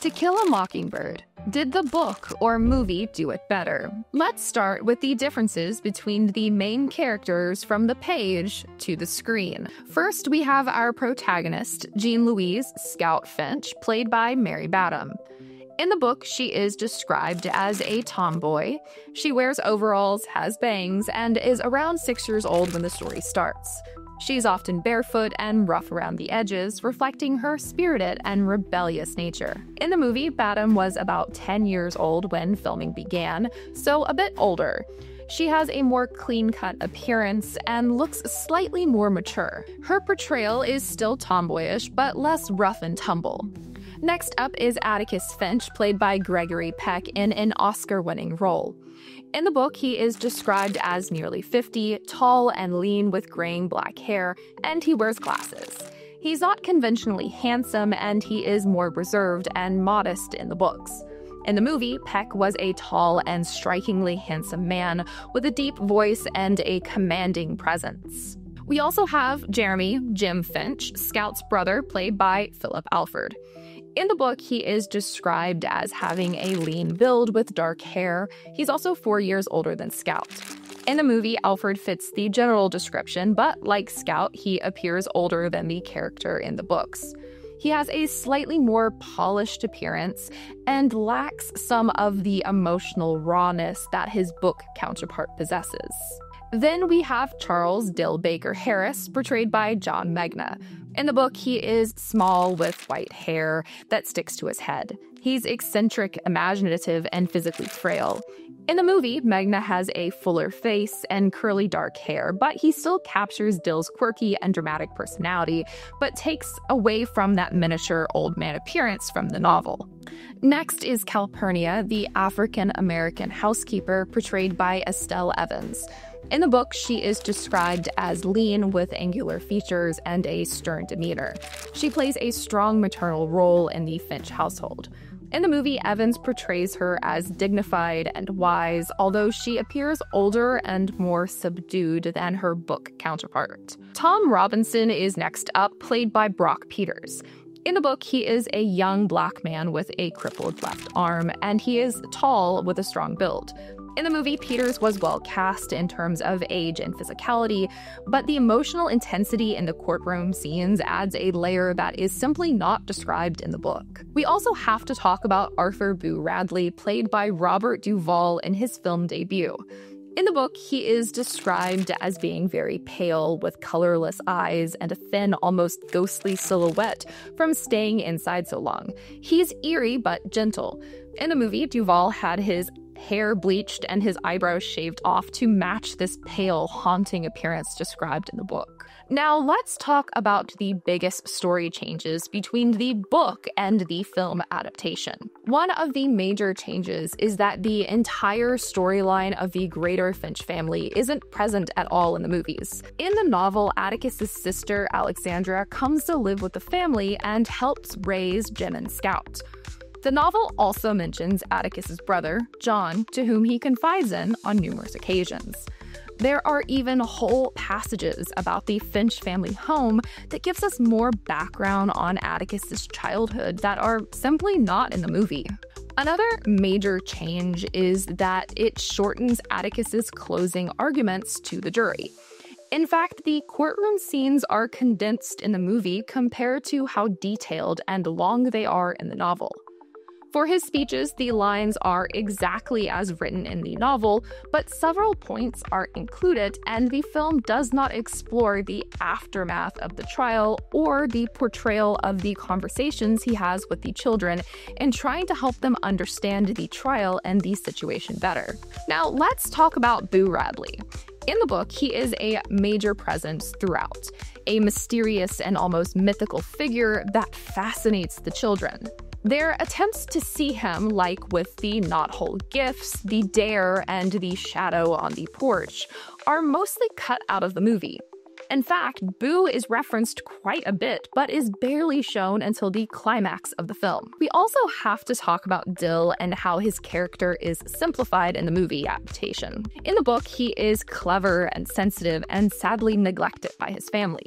To Kill a Mockingbird. Did the book or movie do it better? Let's start with the differences between the main characters from the page to the screen. First, we have our protagonist, Jean Louise Scout Finch, played by Mary Badham. In the book, she is described as a tomboy. She wears overalls, has bangs, and is around 6 years old when the story starts. She's often barefoot and rough around the edges, reflecting her spirited and rebellious nature. In the movie, Badham was about 10 years old when filming began, so a bit older. She has a more clean-cut appearance and looks slightly more mature. Her portrayal is still tomboyish, but less rough and tumble. Next up is Atticus Finch, played by Gregory Peck in an Oscar-winning role. In the book, he is described as nearly 50, tall and lean with graying black hair, and he wears glasses. He's not conventionally handsome, and he is more reserved and modest in the books. In the movie, Peck was a tall and strikingly handsome man with a deep voice and a commanding presence. We also have Jeremy, Jim Finch, Scout's brother, played by Philip Alford. In the book, he is described as having a lean build with dark hair. He's also 4 years older than Scout. In the movie, Alford fits the general description, but like Scout, he appears older than the character in the books. He has a slightly more polished appearance and lacks some of the emotional rawness that his book counterpart possesses. Then we have Charles Dill Baker Harris, portrayed by John Megna. In the book, he is small with white hair that sticks to his head. He's eccentric, imaginative, and physically frail. In the movie, Megna has a fuller face and curly dark hair, but he still captures Dill's quirky and dramatic personality, but takes away from that miniature old man appearance from the novel. Next is Calpurnia, the African-American housekeeper, portrayed by Estelle Evans. In the book, she is described as lean with angular features and a stern demeanor. She plays a strong maternal role in the Finch household. In the movie, Evans portrays her as dignified and wise, although she appears older and more subdued than her book counterpart. Tom Robinson is next up, played by Brock Peters. In the book, he is a young black man with a crippled left arm, and he is tall with a strong build. In the movie, Peters was well cast in terms of age and physicality, but the emotional intensity in the courtroom scenes adds a layer that is simply not described in the book. We also have to talk about Arthur Boo Radley, played by Robert Duvall in his film debut. In the book, he is described as being very pale with colorless eyes and a thin, almost ghostly silhouette from staying inside so long. He's eerie but gentle. In the movie, Duvall had his hair bleached and his eyebrows shaved off to match this pale, haunting appearance described in the book. Now let's talk about the biggest story changes between the book and the film adaptation. One of the major changes is that the entire storyline of the greater Finch family isn't present at all in the movies. In the novel, Atticus's sister, Alexandra, comes to live with the family and helps raise Jim and Scout. The novel also mentions Atticus's brother, John, to whom he confides in on numerous occasions. There are even whole passages about the Finch family home that gives us more background on Atticus's childhood that are simply not in the movie. Another major change is that it shortens Atticus's closing arguments to the jury. In fact, the courtroom scenes are condensed in the movie compared to how detailed and long they are in the novel. For his speeches, the lines are exactly as written in the novel, but several points are included, and the film does not explore the aftermath of the trial or the portrayal of the conversations he has with the children in trying to help them understand the trial and the situation better. Now, let's talk about Boo Radley. In the book, he is a major presence throughout, a mysterious and almost mythical figure that fascinates the children. Their attempts to see him, like with the knothole gifts, the dare, and the shadow on the porch, are mostly cut out of the movie. In fact, Boo is referenced quite a bit, but is barely shown until the climax of the film. We also have to talk about Dill and how his character is simplified in the movie adaptation. In the book, he is clever and sensitive and sadly neglected by his family.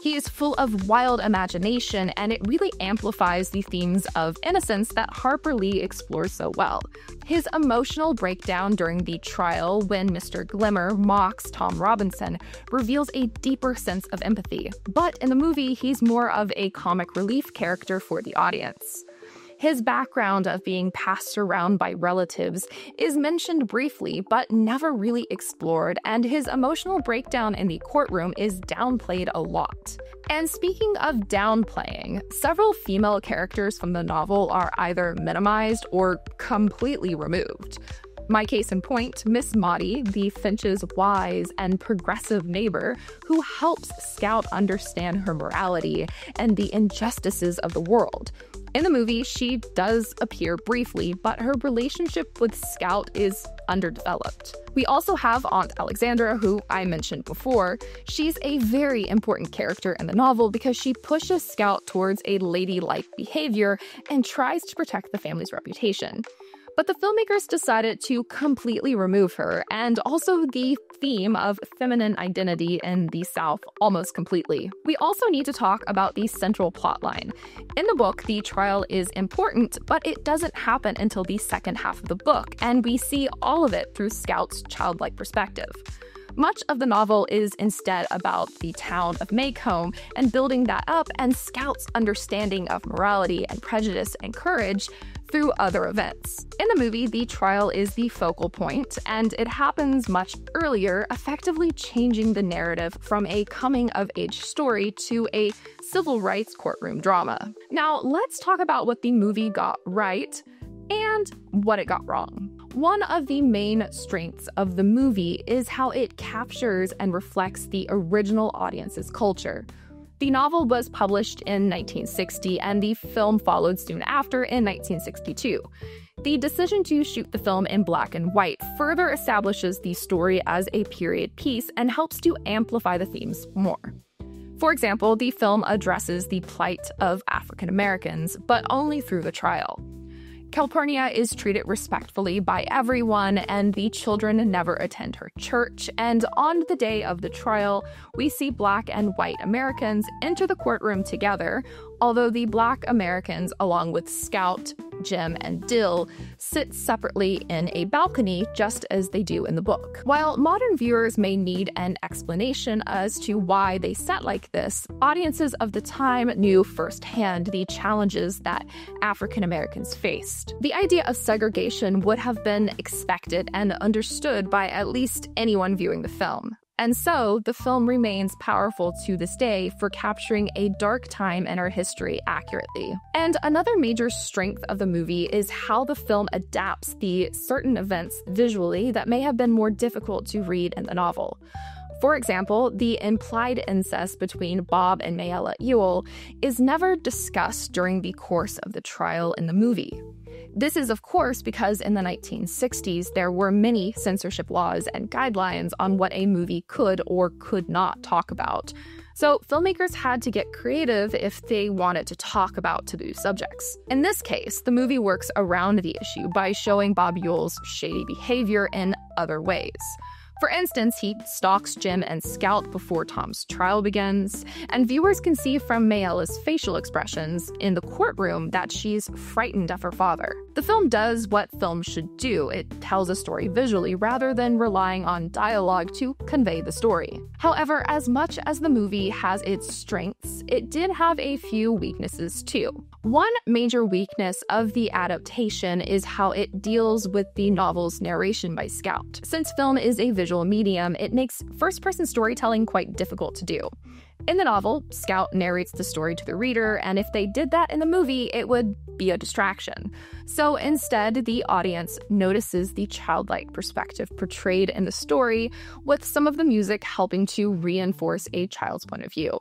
He is full of wild imagination, and it really amplifies the themes of innocence that Harper Lee explores so well. His emotional breakdown during the trial when Mr. Glimmer mocks Tom Robinson reveals a deeper sense of empathy, but in the movie, he's more of a comic relief character for the audience. His background of being passed around by relatives is mentioned briefly, but never really explored, and his emotional breakdown in the courtroom is downplayed a lot. And speaking of downplaying, several female characters from the novel are either minimized or completely removed. My case in point, Miss Maudie, the Finch's wise and progressive neighbor who helps Scout understand her morality and the injustices of the world. In the movie, she does appear briefly, but her relationship with Scout is underdeveloped. We also have Aunt Alexandra, who I mentioned before. She's a very important character in the novel because she pushes Scout towards a ladylike behavior and tries to protect the family's reputation. But the filmmakers decided to completely remove her, and also the theme of feminine identity in the South almost completely. We also need to talk about the central plotline. In the book, the trial is important, but it doesn't happen until the second half of the book, and we see all of it through Scout's childlike perspective. Much of the novel is instead about the town of Maycomb and building that up, and Scout's understanding of morality and prejudice and courage through other events. In the movie, the trial is the focal point, and it happens much earlier, effectively changing the narrative from a coming-of-age story to a civil rights courtroom drama. Now, let's talk about what the movie got right and what it got wrong. One of the main strengths of the movie is how it captures and reflects the original audience's culture. The novel was published in 1960, and the film followed soon after in 1962. The decision to shoot the film in black and white further establishes the story as a period piece and helps to amplify the themes more. For example, the film addresses the plight of African Americans, but only through the trial. Calpurnia is treated respectfully by everyone, and the children never attend her church. And on the day of the trial, we see Black and white Americans enter the courtroom together, although the Black Americans, along with Scout, Jim, and Dill, sit separately in a balcony just as they do in the book. While modern viewers may need an explanation as to why they sat like this, audiences of the time knew firsthand the challenges that African Americans faced. The idea of segregation would have been expected and understood by at least anyone viewing the film. And so, the film remains powerful to this day for capturing a dark time in our history accurately. And another major strength of the movie is how the film adapts the certain events visually that may have been more difficult to read in the novel. For example, the implied incest between Bob and Mayella Ewell is never discussed during the course of the trial in the movie. This is, of course, because in the 1960s, there were many censorship laws and guidelines on what a movie could or could not talk about. So filmmakers had to get creative if they wanted to talk about taboo subjects. In this case, the movie works around the issue by showing Bob Ewell's shady behavior in other ways. For instance, he stalks Jim and Scout before Tom's trial begins, and viewers can see from Mayella's facial expressions in the courtroom that she's frightened of her father. The film does what film should do. It tells a story visually rather than relying on dialogue to convey the story. However, as much as the movie has its strengths, it did have a few weaknesses too. One major weakness of the adaptation is how it deals with the novel's narration by Scout. Since film is a visual medium, it makes first-person storytelling quite difficult to do. In the novel, Scout narrates the story to the reader, and if they did that in the movie, it would be a distraction. So instead, the audience notices the childlike perspective portrayed in the story, with some of the music helping to reinforce a child's point of view.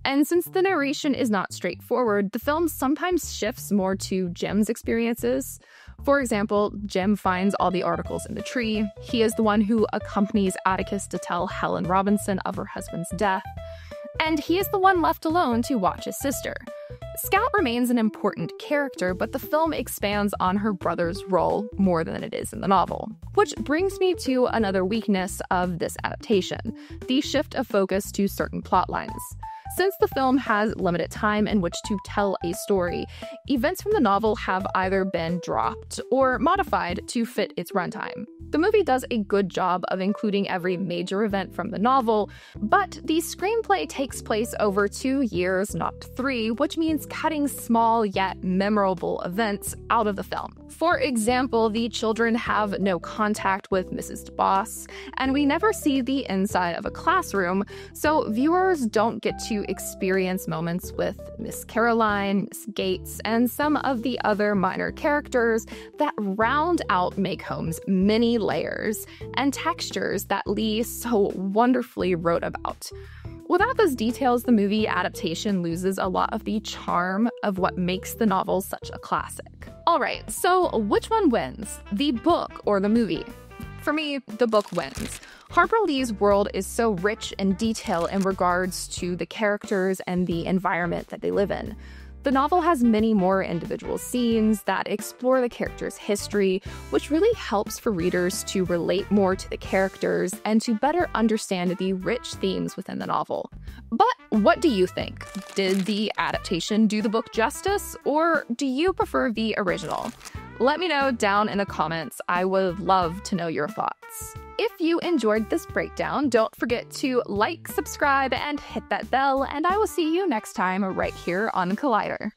And since the narration is not straightforward, the film sometimes shifts more to Jim's experiences. For example, Jim finds all the articles in the tree. He is the one who accompanies Atticus to tell Helen Robinson of her husband's death. And he is the one left alone to watch his sister. Scout remains an important character, but the film expands on her brother's role more than it is in the novel. Which brings me to another weakness of this adaptation, the shift of focus to certain plot lines. Since the film has limited time in which to tell a story, events from the novel have either been dropped or modified to fit its runtime. The movie does a good job of including every major event from the novel, but the screenplay takes place over 2 years, not 3, which means cutting small yet memorable events out of the film. For example, the children have no contact with Mrs. DeBoss, and we never see the inside of a classroom, so viewers don't get to experience moments with Miss Caroline, Miss Gates, and some of the other minor characters that round out Make Home's many layers and textures that Lee so wonderfully wrote about. Without those details, the movie adaptation loses a lot of the charm of what makes the novel such a classic. Alright, so which one wins, the book or the movie? For me, the book wins. Harper Lee's world is so rich in detail in regards to the characters and the environment that they live in. The novel has many more individual scenes that explore the character's history, which really helps for readers to relate more to the characters and to better understand the rich themes within the novel. But what do you think? Did the adaptation do the book justice, or do you prefer the original? Let me know down in the comments. I would love to know your thoughts. If you enjoyed this breakdown, don't forget to like, subscribe, and hit that bell, and I will see you next time right here on Collider.